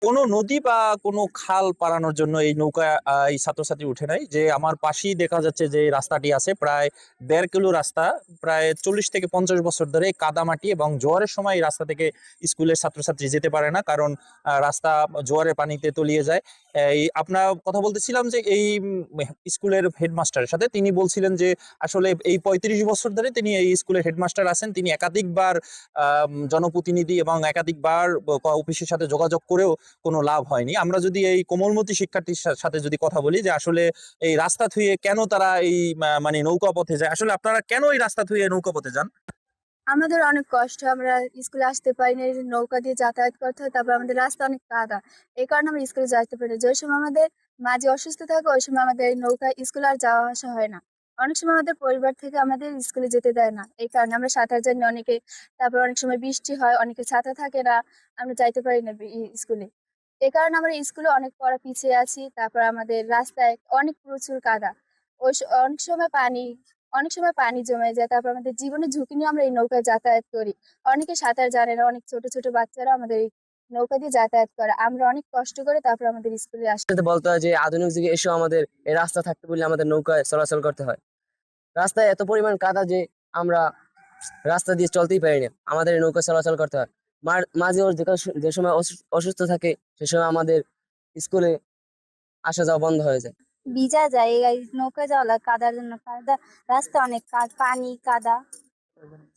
কোনো নদী বা কোনো খাল পারানোর জন্য এই নৌকা এই ছাত্রছাত্রী উঠে নাই। যে আমার পাশেই দেখা যাচ্ছে যে রাস্তাটি আছে প্রায় ১.৫ কিলো রাস্তা, প্রায় ৪০ থেকে ৫০ বছর ধরে কাদা মাটি, এবং জোয়ারের সময় এই রাস্তা থেকে স্কুলের ছাত্রছাত্রী যেতে পারে না, কারণ রাস্তা জোয়ারের পানিতে তলিয়ে যায়। এই আপনার কথা বলতেছিলাম যে এই স্কুলের হেডমাস্টারের সাথে, তিনি বলছিলেন যে আসলে এই ৩৫ বছর ধরে তিনি এই স্কুলের হেডমাস্টার আছেন, তিনি একাধিকবার জনপ্রতিনিধি এবং একাধিকবার অফিসের সাথে যোগাযোগ করেও কোনো লাভ হয়নি। আমরা যদি এই কোমলমতি শিক্ষার্থীর সাথে যদি কথা বলি যে আসলে এই রাস্তা থুয়ে কেন তারা এই মানে নৌকা পথে যায়, আসলে আপনারা কেন এই রাস্তা থুয়ে নৌকা পথে যান? আমাদের অনেক কষ্ট, আমরা স্কুলে আসতে পারি না, এই যে নৌকা দিয়ে যাতায়াত করতে হয়, তারপর আমাদের রাস্তা অনেক কাদা। এই কারণে আমরা স্কুলে যাইতে পারি না। যে সময় আমাদের মাঝে অসুস্থ থাকে ওই সময় আমাদের এই নৌকায় স্কুলে আর যাওয়া আসা হয় না। অনেক সময় আমাদের পরিবার থেকে আমাদের স্কুলে যেতে দেয় না, এই কারণে আমরা সাঁতার জানি না অনেকে। তারপর অনেক সময় বৃষ্টি হয়, অনেকে ছাতা থাকে না, আমরা যাইতে পারি না স্কুলে। এই কারণে আমরা স্কুলে অনেক পড়া পিছিয়ে আছি। তারপর আমাদের রাস্তায় অনেক প্রচুর কাদা, অনেক সময় পানি জমে যায়। তারপর আমাদের জীবনের ঝুঁকি নিয়ে আমরা এই নৌকায় যাতায়াত করি। অনেকে সাঁতার জানে না, অনেক ছোট ছোট বাচ্চারা আমাদের এই নৌকা দিয়ে যাতায়াত করে। আমরা অনেক কষ্ট করে তারপর আমাদের স্কুলে আসি। সাথে বলতে হয় যে আধুনিক যুগে এসেও আমাদের এই রাস্তা থাকতে বলে আমাদের নৌকায় চলাচল করতে হয়। রাস্তায় এত পরিমাণ কাদা যে আমরা রাস্তা দিয়ে চলতেই পারি না, আমাদের এই নৌকা চলাচল করতে হয়। মাঝে ওর যে সময় অসুস্থ থাকে সে সময় আমাদের স্কুলে আসা যাওয়া বন্ধ হয়ে যায়। ভিজা যায় এই নৌকা যাওয়া লাগে কাদার জন্য। কাদা, রাস্তা অনেক পানি কাদা,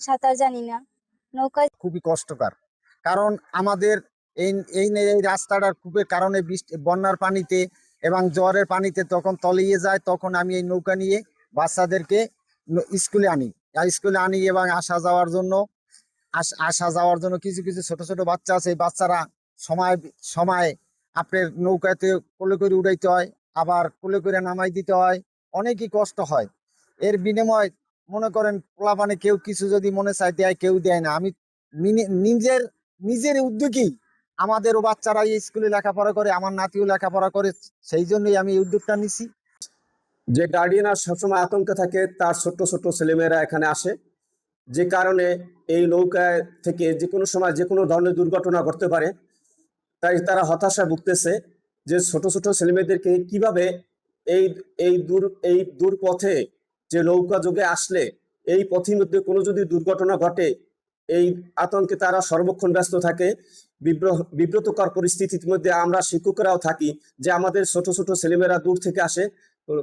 সাঁতার জানি না নৌকায়। খুবই কষ্টকর, কারণ আমাদের এই এই রাস্তাটার কূপের কারণে বন্যার পানিতে এবং জ্বরের পানিতে তখন তলিয়ে যায়, তখন আমি এই নৌকা নিয়ে বাচ্চাদেরকে স্কুলে আনি। স্কুলে আনি এবং আসা যাওয়ার জন্য কিছু কিছু ছোট ছোট বাচ্চা আছে, এই বাচ্চারা সময় সময় আপনার নৌকাতে কোলে করে উড়াইতে হয়, আবার কোলে করে নামাই দিতে হয়, অনেকই কষ্ট হয়। এর বিনিময় মনে করেন পোলাপানে কেউ কিছু যদি মনে চায় দেয়, কেউ দেয় না। আমি নিজের নিজের উদ্যোগেই আমাদেরও বাচ্চারা এই স্কুলে লেখাপড়া করে, আমার নাতিও লেখাপড়া করে, সেই জন্যই আমি এই উদ্যোগটা নিছি। যে গার্ডিয়ানরা সবসময় আতঙ্কে থাকে, তার ছোট্ট ছোট্ট ছেলেমেয়েরা এখানে আসে, যে কারণে এই নৌকায় থেকে যে কোনো সময় যে কোনো ধরনের দুর্ঘটনা ঘটতে পারে। তাই তারা হতাশায় ভুগতেছে যে ছোট ছোট ছেলেমেয়েদেরকে কিভাবে এই এই দূর পথে যে নৌকা যোগে আসলে এই পথের মধ্যে কোনো যদি দুর্ঘটনা ঘটে, এই আতঙ্কে তারা সর্বক্ষণ ব্যস্ত থাকে। বিব্রতকর পরিস্থিতির মধ্যে আমরা শিক্ষকরাও থাকি, যে আমাদের ছোট ছোট ছেলেমেয়েরা দূর থেকে আসে,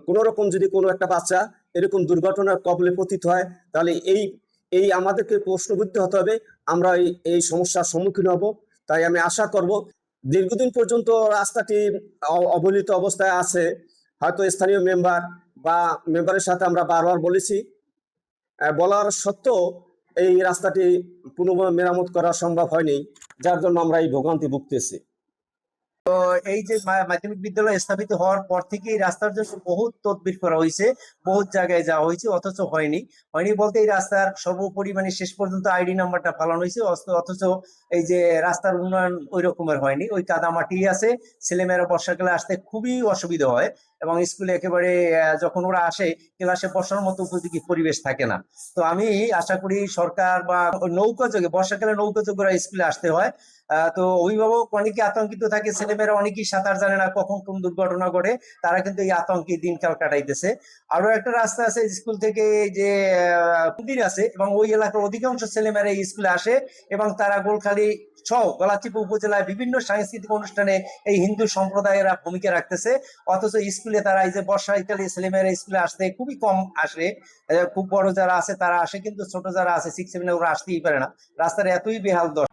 কোনো রকম যদি কোনো একটা বাচ্চা এরকম দুর্ঘটনার কবলে পতিত হয়, তাহলে এই এই আমাদেরকে প্রশ্নবিদ্ধ হতে হবে, আমরা এই সমস্যার সম্মুখীন হব। তাই আমি আশা করব, দীর্ঘদিন পর্যন্ত রাস্তাটি অবহেলিত অবস্থায় আছে। হয়তো স্থানীয় মেম্বারের সাথে আমরা বারবার বলেছি, বলার সত্ত্বেও এই রাস্তাটি পুনঃ মেরামত করা সম্ভব হয়নি, যার জন্য আমরা এই ভোগান্তি ভুগতেছি। তো এই যে মাধ্যমিক বিদ্যালয় স্থাপিত হওয়ার পর থেকে এই রাস্তার জন্য বহুত তদবির করা হয়েছে, বহুত জায়গায় যাওয়া হয়েছে, অথচ হয়নি। বলতে এই রাস্তার সর্বোপরি মানে শেষ পর্যন্ত আইডি নাম্বারটা ফালানো হয়েছে, অথচ এই যে রাস্তার উন্নয়ন ওই রকমের হয়নি। ওই কাদামাটি আছে, ছেলেমেয়েরা বর্ষাকালে আসতে খুবই অসুবিধা হয়, এবং স্কুলে একেবারে যখন ওরা আসে ক্লাসে বসার মতো উপযোগী পরিবেশ থাকে না। তো আমি আশা করি সরকার বা নৌকা যোগে, বর্ষাকালে নৌকা যোগে ওরা স্কুলে আসতে হয়। তো অভিভাবক অনেকে আতঙ্কিত থাকে, ছেলেমেয়েরা অনেকেই সাঁতার জানে না, কখন কোন দুর্ঘটনা ঘটে, তারা কিন্তু এই আতঙ্কে দিনকাল কাটাইতেছে। আরো একটা রাস্তা আছে স্কুল থেকে, যে মন্দির আছে, এবং ওই এলাকার অধিকাংশ ছেলেমেয়েরা এই স্কুলে আসে, এবং তারা গোলখালী সহ গলাচিপা উপজেলায় বিভিন্ন সাংস্কৃতিক অনুষ্ঠানে এই হিন্দু সম্প্রদায়েরা ভূমিকা রাখতেছে। অথচ স্কুলে তারা এই যে বর্ষাকালে ছেলেমেয়েরা স্কুলে আসতে খুবই কম আসে। খুব বড় যারা আছে তারা আসে, কিন্তু ছোট যারা আছে 6-7 ওরা আসতেই পারে না। রাস্তার এতই বেহাল দশা।